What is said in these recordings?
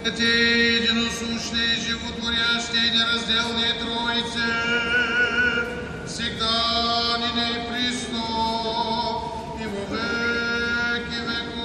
Эти единосущные, животворящие, неразделные Троицы, всегда, ныне и присно, и во веки веков.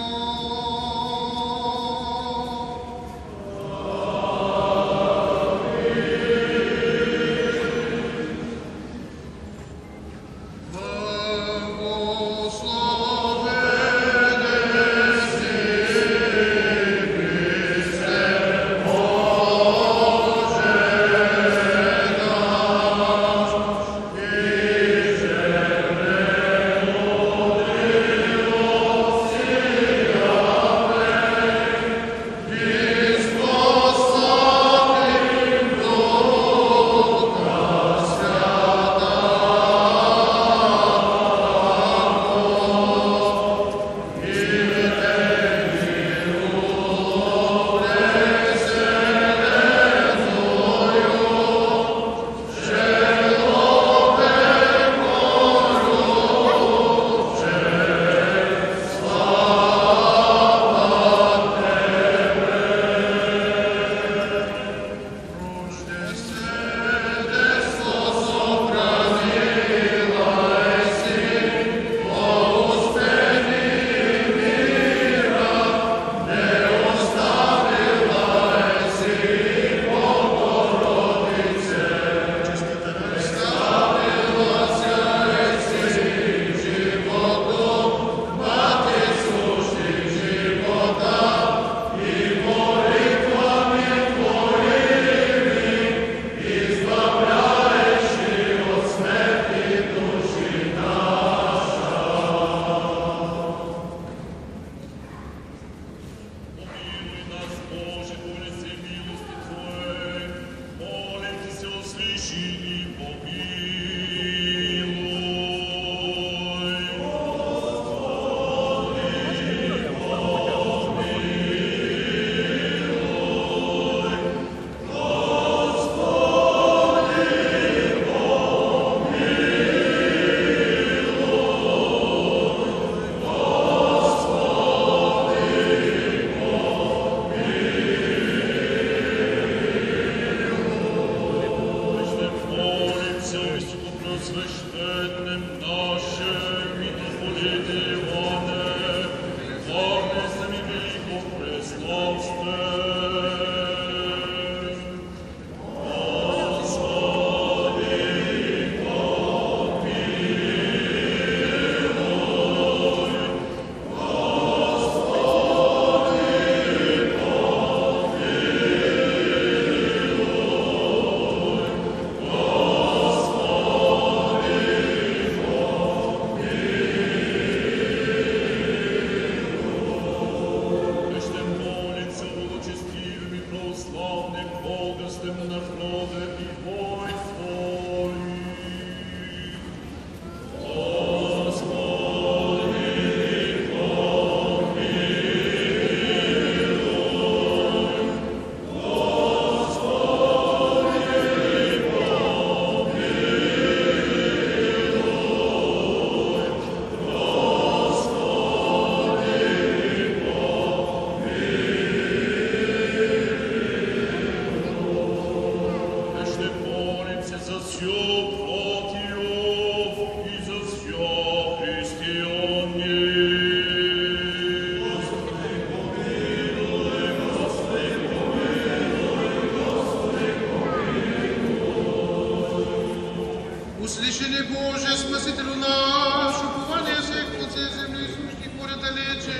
Услышали, Боже, Спасителю наш, упование всех путей земли, сущих море далече,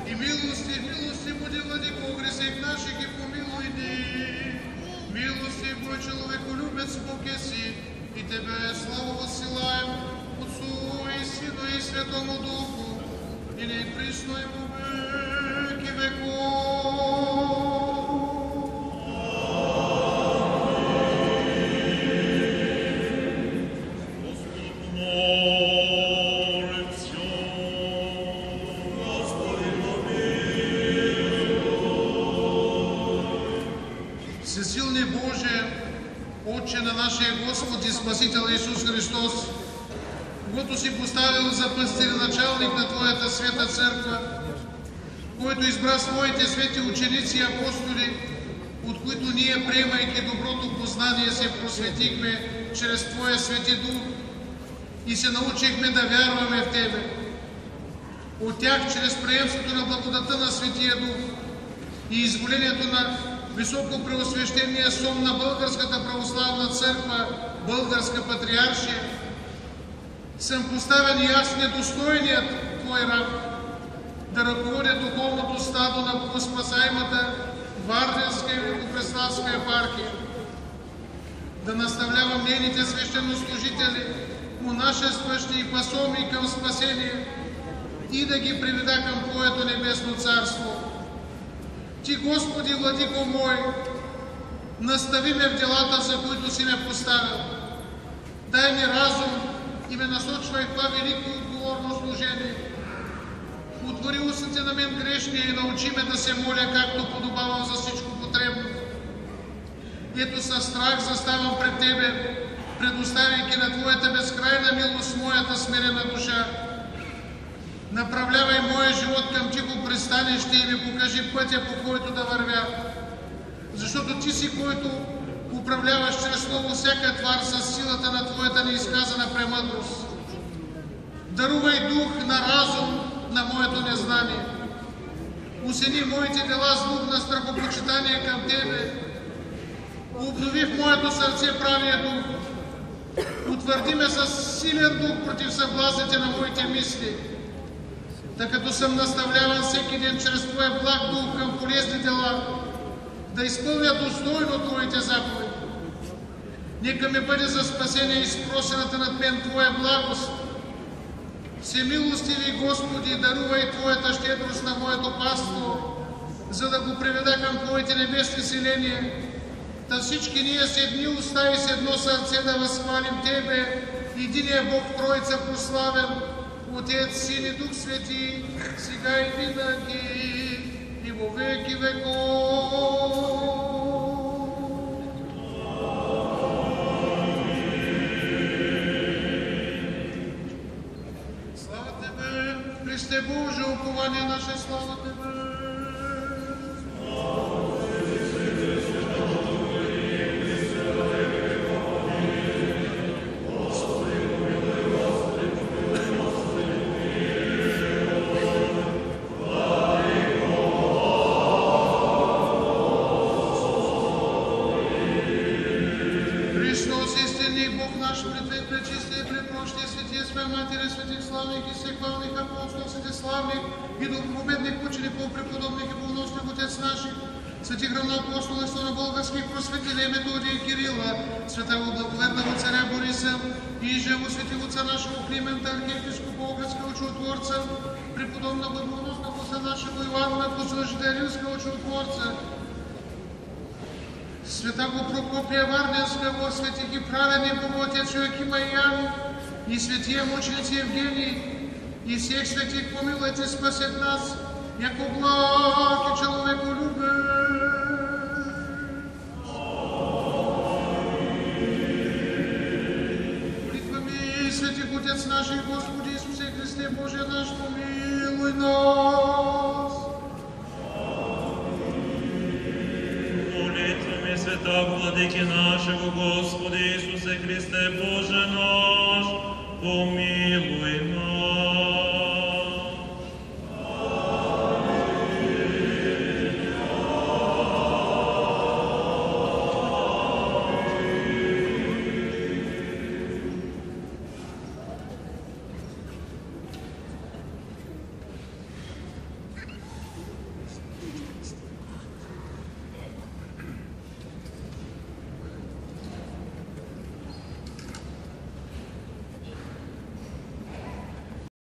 и милости буди, владыко, грехов наших, и помилуй них. Милости, Бой, человеку любец, Бог еси, и Тебе славу воссылаем, Отцу и Сыну и Святому Духу, и ныне и присно и во веки веков. Всесильный Боже, Отче на нашия Господ и Спасител Иисус Христос, когато си поставил за пастир началник на Твоята света църква, който избра своите свети ученици и апостоли от които ние, приемайки доброто познание, се просветихме чрез Твоя Свети Дух и се научихме да вярваме в Тебе. От тях, чрез приемството на благодата на Светия Дух и изволението на Високопреосвещения Сом на Българската православна църква, Българска патриаршия, съм поставен и аз недостойният Твой раб да ръководя духовното стадо на Богоспасаемата Варненска и Великопреславска епархия, да наставлявам нейните свещенослужители, монашестващи и пасоми към спасение и да ги приведа към Твоето небесно царство. Ти, Господи, Владико мой, настави ме в делата, за които си ме поставил. Дай ми разум и ме насочвай в това велико и отговорно служение. Отвори устите на мен грешния и научи ме да се моля, както подобавам за всичко потребно. Ето със страх заставам пред Тебе, предоставяйки на Твоята безкрайна милост моята смирена душа. Направлявай моя живот към тихо пристанище и ми покажи пътя, по който да вървя. Защото Ти си, който управляваш чрез слово всяка твар с силата на Твоята неизказана премъдрост. Дарувай дух на разум на моето незнание. Усени моите дела с дух на страхопочитание към Тебе. Обнови в моето сърце правия дух. Утвърди ме с силен дух против съблазните на моите мисли. Тъй като съм наставляван всеки ден чрез Твоя благ дух към полезни дела, да изпълня достойно Твоите заповеди. Нека ми бъде за спасение изпросената над мен Твоя благост. Всемилостиви Господи, дарувай Твоята щедрост на моето паство, за да го приведа към Твоите небесни селения. Та всички ние с едни уста и с едно сърце да възхвалим Тебе, единия Бог Троица прославен, Отец, Син и Дух Свети, сега и винаги, и во веки веков. Слава Тебе, Христе Боже, упование наше, слава Тебе. Светих равноапостолство на българских просветителей Методия и Кирила, святого благоверного царя Бориса и живо светилица нашего Климента, архиепископа Огридского чудотворца, преподобного благоносного отца нашего Ивана, послужителя Римского чудотворца, святого Прокопия Варненского, святих и праведный Богоотец Йоакима и Ян, и святия мученицы Евгений, и всех святих помилуйте, спасет нас, яко благ и человеколюбен. Молитвами святих Отец наш и Господи Иисусе Христе Божие наш, помилуй нас. Молитвами святого Владыки нашего Господи Иисусе Христе Боже наш, помилуй